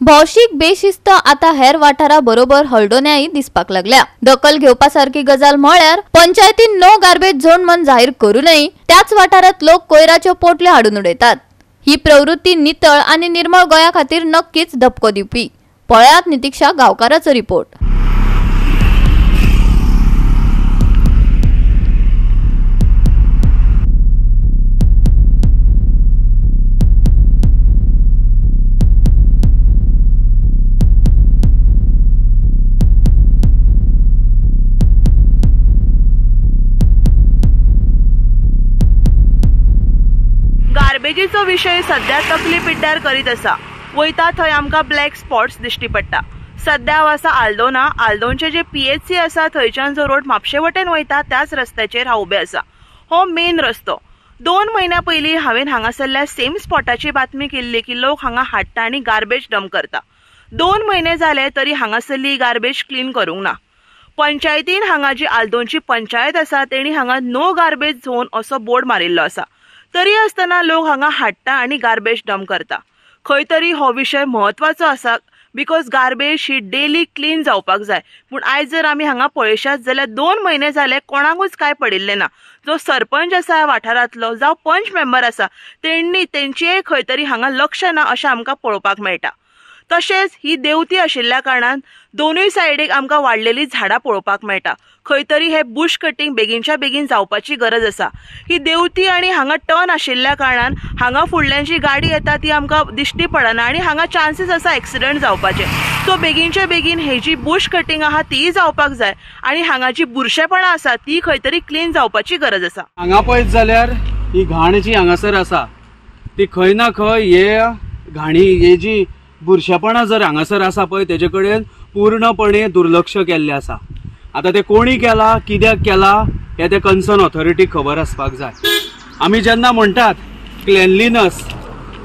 भौशीक बेशिस्त आता हेर वाठारा बरोबर हळडोन्याय दिसपाक लागल्या। दखल घेवपासारखी गजाल म्हळ्यार पंचायतीन नो गार्बेज झोन म्हण जाहीर करूनय त्याच वाठारात लोक कोयराच्यो पोटल्यो हाडून उडयतात। ही प्रवृत्ती नितळ आणि निर्मळ गोया खातीर नक्कीच धपको दिवपी। पळयात नितीक्षा गावकाराचो रिपोर्ट। गार्बेजीचो विषय सध्या तकली पिड्ड्यार करीत आसा। वयता थंय आमकां ब्लॅक स्पॉट्स दिश्टी पडटा। सध्या हांव आसा आल्दोना। आल्दोनचे जे PHC आसा थंयच्यान जो रोड म्हापशे वटेन वयता त्याच रस्त्याचेर हांव उबे आसा। हो मेन रस्तो। 2 म्हयन्या पयलीं हांवें हांगासरल्या सेम स्पॉटाची बातमी केल्ली की लोक हांगा हाडटा आनी गार्बेज डंप करता। 2 म्हयने जाले तरी हांगासरली गार्बेज क्लीन करूंक ना। पंचायतीन हांगा जी आल्दोनची पंचायत आसा तेणी हांगा नो गार्बेज झोन असो बोर्ड मारिल्लो आसा। तरी आसतना लोक हांगा हाडटा आनी गार्बेज डंप करता। खंय तरी हो विषय महत्वाचो आसा because garbage he daily clean जावपाक जाय। पूण आयज जर आमी हांगा पळयशात जाल्यार 2 म्हयने जाले कोणाकूच काय पडिल्ले ना। जो सरपंच आसा ह्या वाठारांतलो जावं पंच मेंबर आसा तेंचेय खंय तरी हांगा लक्ष ना अशें आमकां पळोवपाक मेळटा। तशेंच ही देवती आशिल्ल्या कारणान दोनूय सायडीक आमकां वाडलेली झाडां पळोवपाक मेळटा। खंय तरी हे बुश कटिंग बेगीनच्या बेगीन जावपाची गरज आसा। ही देवती आनी हांगा टर्न आशिल्ल्या कारणान हांगा फुडल्यान जी गाडी येता ती आमकां दिश्टी पडना आनी हांगा चान्सीस आसा एक्सिडेंट जावपाचे। सो बेगीनच्या बेगीन हे जी बुश कटिंग आहा ती जावपाक जाय आनी हांगा जी बुरशेपणां आसा ती खंय तरी क्लीन जावपाची गरज आसा। हांगा पळयत जाल्यार ही घाण जी हांगासर आसा ती खंय ना खंय हे घाणी हे जी बुरशेपणां जर हांगासर आसा पळय तेजे कडेन पूर्णपणे दुर्लक्ष केल्लें आसा। आता ते कोणी केला कित्याक केला हे ते कन्सर्न ऑथॉरिटीक खबर आसपाक जाय। आमी जेन्ना म्हणटात क्लेनलीनस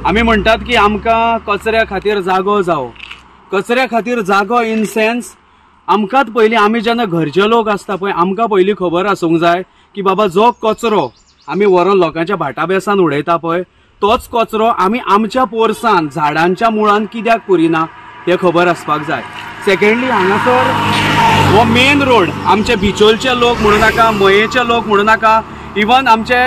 आमी म्हणटात की आमकां कचऱ्या खातीर जागो जावो। कचऱ्या खातीर जागो इन सेन्स आमकांच पयलीं आमी जेन्ना घरचे लोक आसता पळय आमकां पयलीं खबर आसूंक जाय की बाबा जो कचरो आमी व्हरून लोकांच्या भाटा बेसान उडयता पळय तोच कचरो आमी आमच्या पोरसान झाडांच्या मुळान कित्याक पुरिना हे खबर आसपाक जाय। सेकंडली हांगासर हो मेन रोड आमचे बिचोलचे लोक म्हणू नाका मयेचे लोक म्हणू नाका इवन आमचे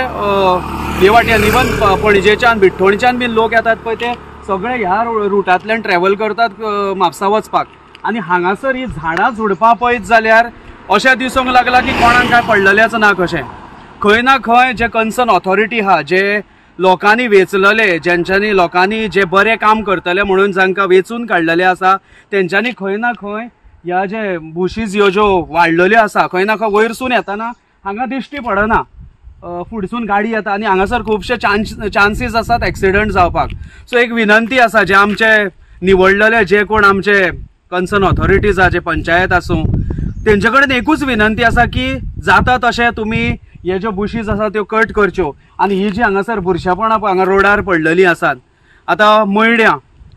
हे वाट्यान इवन पणजेच्यान बिट्टोणच्यान बीन लोक येतात पळय ते सगळे ह्या रुटांतल्यान ट्रॅव्हल करतात म्हापसा वचपाक। आनी हांगासर ही झाडां झुडपां पळयत जाल्यार अशें दिसूंक लागला की कोणाक काय पडलेलेच ना कशें। खंय ना खंय जे कन्सर्न ऑथॉरिटी आहा जे लोकांनी वेचलेले ज्यांच्यांनी लोकांनी जे बरें काम करतले म्हणून जांकां वेचून काडलेले आसा तेंच्यांनी खंय ना खंय ह्या जे बुशीज ह्यो ज्यो वाडलेल्यो आसा खंय ना खंय वयरसून येताना हांगा दिश्टी पडना। फुडसून गाडी येता आनी हांगासर खुबशे चान्सीस आसात एक्सिडंट जावपाक। सो एक विनंती आसा जे आमचे निवडलेले जे कोण आमचे कन्सर्न ऑथॉरिटीज आहा जे पंचायत आसूं तेंचे कडेन एकूच विनंती आसा की जाता तशें तुमी हे ज्यो बुशीज आसा त्यो कट करच्यो आनी ही जी हांगासर बुरशेपणां हांगा रोडार पडलेली आसात। आतां मयड्या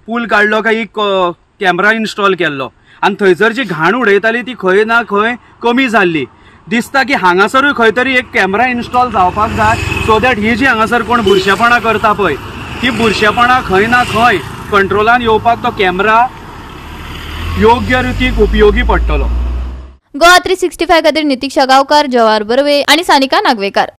पूल काडलो काय एक कॅमेरा इन्स्टॉल केल्लो आनी थंयसर जी घाण उडयताली ती खंय ना खंय कमी जाल्ली दिसता की हांगासरूय खंय तरी एक कॅमेरा इन्स्टॉल जावपाक जाय सो दॅट ही जी हांगासर कोण बुरशेपणां करता पळय ती बुरशेपणां खंय ना खंय कंट्रोलान येवपाक तो कॅमेरा योग्य रितीक उपयोगी पडटलो। गोवा 365 खातीर नितीक्षा गावकार, जवाहर बर्वे आणि सानिका नागवेकार।